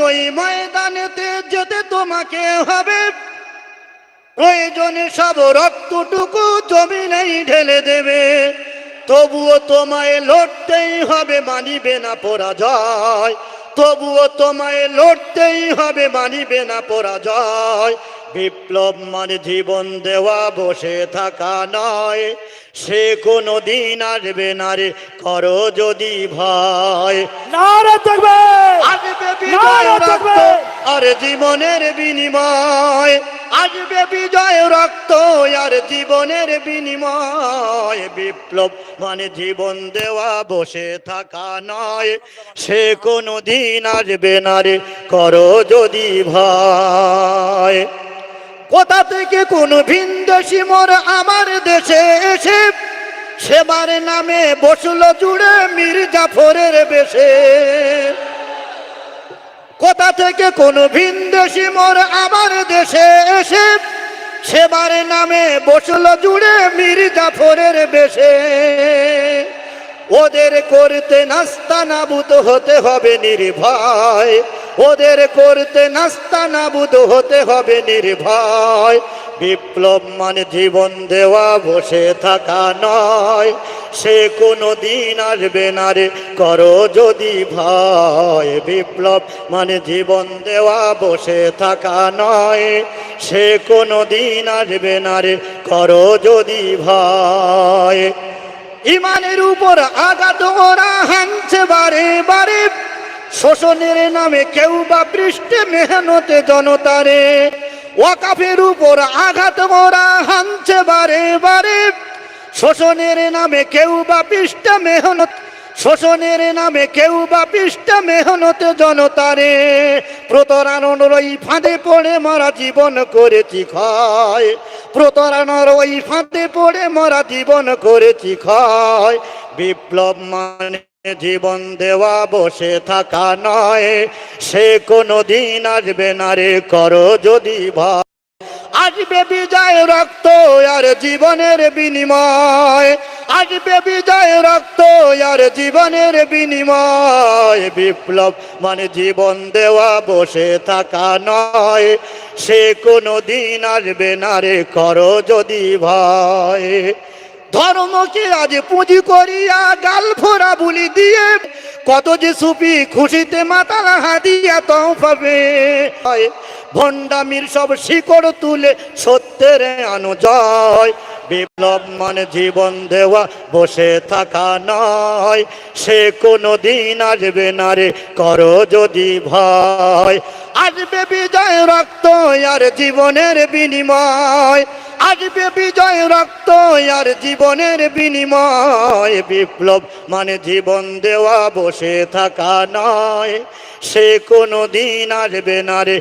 ওই ময়দানেতে যেতে তোমাকে হবে, প্রয়োজনে সব রক্তটুকু জমিনেই ঢেলে দেবে, তবুও তোমায় লড়তেই হবে, মানিবে না পরাজয়। তবুও তোমায় লড়তেই হবে, মানিবে না পরাজয়। বিপ্লব মানে জীবন দেওয়া, বসে থাকা নয়, সে কোনো দিন আসবে না রে, করো যদি ভয়। নারে তাকবীর, আসবে বিজয় রক্ত আর জীবনের বিনিময়, আসবে বিজয় রক্ত আর জীবনের বিনিময়। বিপ্লব মানে জীবন দেওয়া, বসে থাকা নয়, সে কোনো দিন আসবে না রে, করো যদি ভয়। কোথা থেকে কোন ভিনদেশি মোর আমার দেশে এসে সেবার নামে বসলো জুড়ে মীর জাফরের বেশে। কোথা থেকে কোন ভিনদেশি মোর আমার দেশে এসে সেবার নামে বসলো জুড়ে মীর জাফরের বেশে। ওদের করতে নাস্তানাবুদ হতে হবে নির্ভয়, ওদের করতে নাস্তানাবুদ হতে হবে নির্ভয়। বিপ্লব মানে জীবন দেওয়া, বসে থাকা নয়, সে কোনো দিন আসবে না রে, করো যদি ভয়। বিপ্লব মানে জীবন দেওয়া, বসে থাকা নয়, সে কোনো দিন আসবে না রে, করো যদি ভয়। ইমানের উপর আঘাত ওরা হানছে বারে বারে, শোষণের নামে কেউ বা পৃষ্ঠে মেহনতে জনতারে। ওয়াকাফের উপর আঘাত ওরা হানছে বারে বারে, শোষণের নামে কেউ বা পৃষ্ঠে মেহনত, শোষণের নামে কেউ বা পৃষ্ঠে মেহনতে জনতারে। প্রতারণার ওই ফাঁদে পড়ে মারা জীবন করেছি ক্ষয়, প্রতারণার ওই ফাঁদে পড়ে মারা জীবন করেছি ক্ষয়। বিপ্লব মানে জীবন দেওয়া, বসে থাকা নয়, সে কোনো দিন আসবে না রে, করো যদি ভয়। আসবে বিজয় রক্ত আর জীবনের বিনিময়, আসবে বিজয় রক্ত আর জীবনের বিনিময়। বিপ্লব মানে জীবন দেওয়া, বসে থাকা নয়, সে কোনো দিন আসবে না রে, করো যদি ভয়। ধর্মকে আজ পুঁজি করিয়া গাল ফোরা বুলি দিয়ে, কত যে সুফি খুশিতে মাতাল হাদিয়া তৌফাবে। ভণ্ডামির সব শিকড় তুলে সত্যের আনো জয়। বিপ্লব মানে জীবন দেওয়া, বসে থাকা নয়, সে কোনো দিন আসবে না রে, করো যদি ভয়। আসবে বিজয় রক্ত আর জীবনের বিনিময়, আসবে বিজয় রক্ত আর জীবনের বিনিময়। বিপ্লব মানে জীবন দেওয়া, বসে থাকা নয়, সে কোনো দিন আসবে না রে,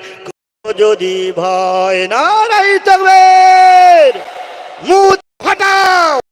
যদি ভয়। নারায়ে তাকবীর, মুখ ফাটাও।